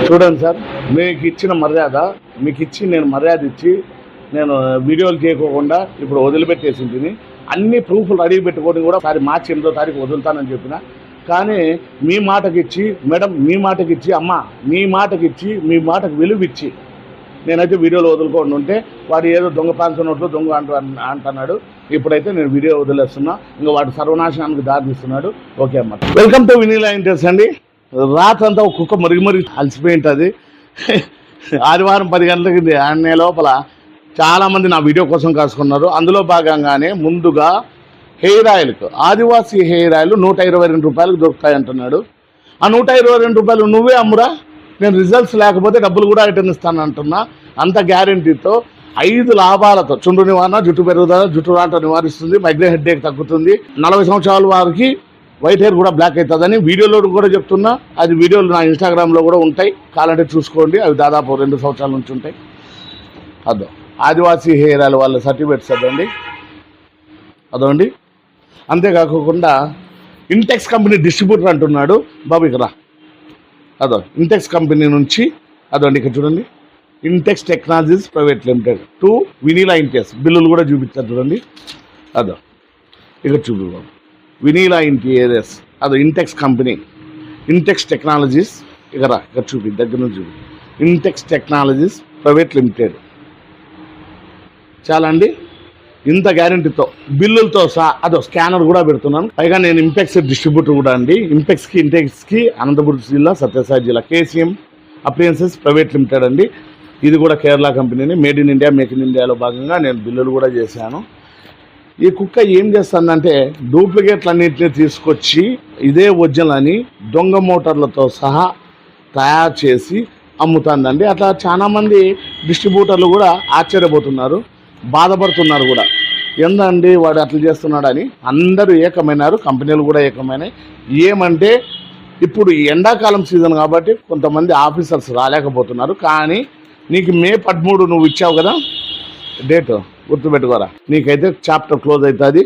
చూడండి సార్, మీకు ఇచ్చిన మర్యాద నేను మర్యాద ఇచ్చి నేను వీడియోలు చేయకోకుండా ఇప్పుడు వదిలిపెట్టేసింది. అన్ని ప్రూఫ్లు రెడీ పెట్టుకొని కూడా ఒకసారి మార్చి 8వ తారీఖు వదులుతానని చెప్పిన. కానీ మీ మాటకిచ్చి మేడం, మీ మాటకిచ్చి అమ్మ, మీ మాటకు విలువిచ్చి నేనైతే వీడియోలు వదులుకోండి ఉంటే వాడు ఏదో దొంగ పాన్సనోట్లు దొంగ అంటున్నాడు. ఇప్పుడైతే నేను వీడియో వదిలేస్తున్నా, ఇంకా వాడు సర్వనాశనానికి దారితీస్తున్నాడు. ఓకే అమ్మ, వెల్కమ్ టు వినీలా ఇంటర్స్ అండి. రాత్రంతా ఒక కుక్క మురిగి అలసిపోయి ఉంటుంది. ఆదివారం 10 గంటలకి అనే లోపల చాలామంది నా వీడియో కోసం కాసుకున్నారు. అందులో భాగంగానే ముందుగా హెయిర్ ఆయిల్కు ఆదివాసీ హెయిర్ ఆయిల్ 122 రూపాయలకు దొరుకుతాయి అంటున్నాడు. ఆ 122 రూపాయలు నువ్వే అమ్మురా, నేను రిజల్ట్స్ లేకపోతే డబ్బులు కూడా రిటర్న్ ఇస్తాను అంటున్నా. అంత గ్యారంటీతో 5 లాభాలతో చుండ్రు నివారణ, జుట్టు పెరుగుదల, జుట్టు రాట నివారిస్తుంది, మైగ్రేన్ హెడ్ఏక్ తగ్గుతుంది, 40 సంవత్సరాల వారికి వైట్ హెయిర్ కూడా బ్లాక్ అవుతుందని వీడియోలో కూడా చెప్తున్నా. అది వీడియోలు నా ఇన్స్టాగ్రామ్లో కూడా ఉంటాయి, కావాలంటే చూసుకోండి. అవి దాదాపు 2 సంవత్సరాల నుంచి ఉంటాయి. అదో ఆదివాసీ హెయిర్ ఆయిల్ వాళ్ళ సర్టిఫికేట్స్ అదండి. అంతేకాకుండా ఇంటెక్స్ కంపెనీ డిస్ట్రిబ్యూటర్ అంటున్నాడు బాబు. ఇక్కడ అదో ఇంటెక్స్ కంపెనీ నుంచి అదండి, ఇక్కడ చూడండి, Intex technologies private limited to Vinila interiors బిల్లులు కూడా చూపించారు చూడండి. అదో ఇక్కడ చూడు బాబు, వినీలా ఇంటీరియర్స్ అదో ఇంటెక్స్ కంపెనీ, ఇంటెక్స్ టెక్నాలజీస్ ఇక్కడ చూపి, దగ్గర నుంచి చూపి, ఇంటెక్స్ టెక్నాలజీస్ ప్రైవేట్ లిమిటెడ్. చాలా అండి, ఇంత గ్యారంటీతో బిల్లులతో సహా అదో స్కానర్ కూడా పెడుతున్నాను. పైగా నేను ఇంపెక్స్ డిస్ట్రిబ్యూటర్ కూడా అండి. ఇంటెక్స్కి అనంతపురం జిల్లా, సత్యసాయి జిల్లా, కేసీఎం అప్లయన్సెస్ ప్రైవేట్ లిమిటెడ్ అండి. ఇది కూడా కేరళ కంపెనీని, made in India, make in ఇండియాలో భాగంగా నేను బిల్లులు కూడా చేశాను. ఈ కుక్క ఏం చేస్తుందంటే డూప్లికేట్లన్నింటినీ తీసుకొచ్చి ఇదే ఒరిజినల్ అని దొంగ మోటార్లతో సహా తయారు చేసి అమ్ముతుందండి. అట్లా చాలామంది డిస్ట్రిబ్యూటర్లు కూడా ఆశ్చర్యపోతున్నారు, బాధపడుతున్నారు కూడా. ఏందండి వాడు అట్లా చేస్తున్నాడని అందరూ ఏకమైనారు, కంపెనీలు కూడా ఏకమైనాయి. ఏమంటే ఇప్పుడు ఎండాకాలం సీజన్ కాబట్టి కొంతమంది ఆఫీసర్స్ రాలేకపోతున్నారు. కానీ నీకు మే 13 నువ్వు ఇచ్చావు కదా డేట్, గుర్తుపెట్టుకోరా. నీకైతే చాప్టర్ క్లోజ్ అవుతుంది.